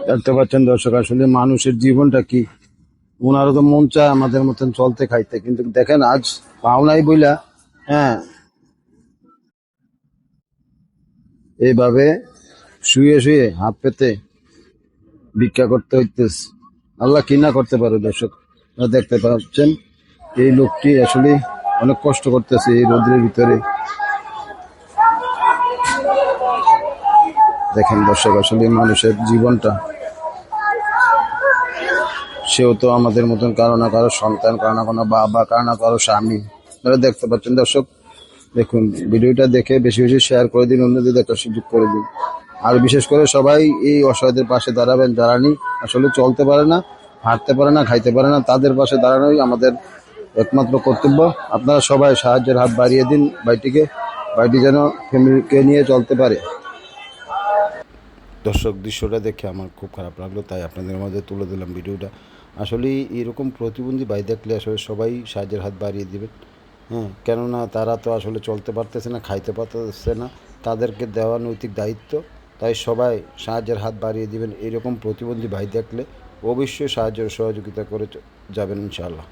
দেখতে পাচ্ছেন দর্শক, আসলে মানুষের জীবনটা কি। ওনারও তো মন চায় আমাদের মতন চলতে খাইতে, কিন্তু দেখেন আজ পাও নাই বইলা, হ্যাঁ, এইভাবে শুয়ে শুয়ে হাত পেতে ভিক্ষা করতে হইতেছে। আল্লাহ কি না করতে পারে দর্শক। আপনারা দেখতে পাচ্ছেন এই লোকটি আসলে অনেক কষ্ট করতেছে এই রোদ্রের ভিতরে। দেখেন দর্শক, আসলে মানুষের জীবনটা, সেও তো আমাদের মতন কারো না কারো সন্তান, কারো না কোনো বাবা, কারো না কারো স্বামী। আপনারা দেখতে পাচ্ছেন দর্শক, দেখুন ভিডিওটা দেখে বেশি বেশি শেয়ার করে দিন, অন্যদের দেখার সুযোগ করে দিন। আর বিশেষ করে সবাই এই অসহায়দের পাশে দাঁড়াবেন, দাঁড়ানি আসলে চলতে পারে না, হাঁটতে পারে না, খাইতে পারে না, তাদের পাশে দাঁড়ানোই আমাদের একমাত্র কর্তব্য। আপনারা সবাই সাহায্যের হাত বাড়িয়ে দিন বাইটি যেন ফ্যামিলিকে নিয়ে চলতে পারে। দর্শক, দৃশ্যটা দেখে আমার খুব খারাপ লাগলো, তাই আপনাদের মধ্যে তুলে দিলাম ভিডিওটা। আসলে এরকম প্রতিবন্ধী ভাই দেখলে আসলে সবাই সাহায্যের হাত বাড়িয়ে দিবেন। হ্যাঁ, কেননা তারা তো আসলে চলতে পারতেছে না, খাইতে পারতেছে না, তাদেরকে দেওয়া নৈতিক দায়িত্ব। তাই সবাই সাহায্যের হাত বাড়িয়ে দিবেন। এরকম প্রতিবন্ধী ভাই দেখলে অবশ্যই সাহায্য সহযোগিতা করে যাবেন ইনশাআল্লাহ।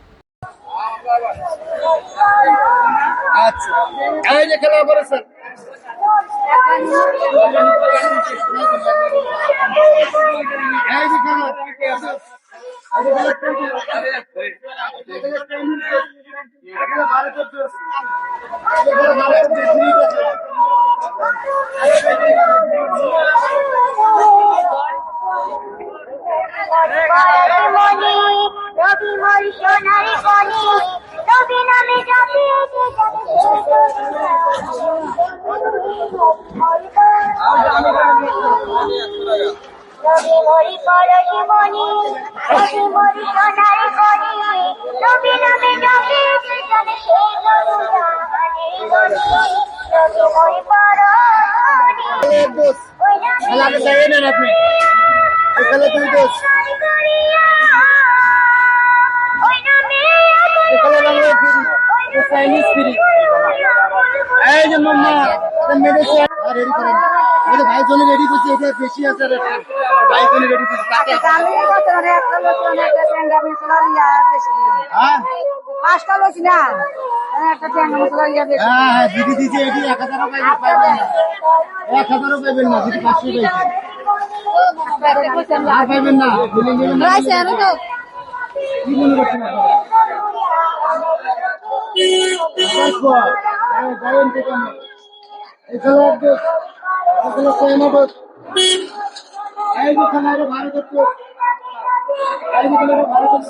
ভাই জন্য রেডি করছি, এটা বেশি আছে ভাই জন্য রেডি করছি। পাঁচটা লোক না, হ্যাঁ দিদি দিদি এটি 1000 পাইবেন না, 1000 পাইবেন না, দিদি 500 আর পাইবেন না, কি মনে করছেন ভারত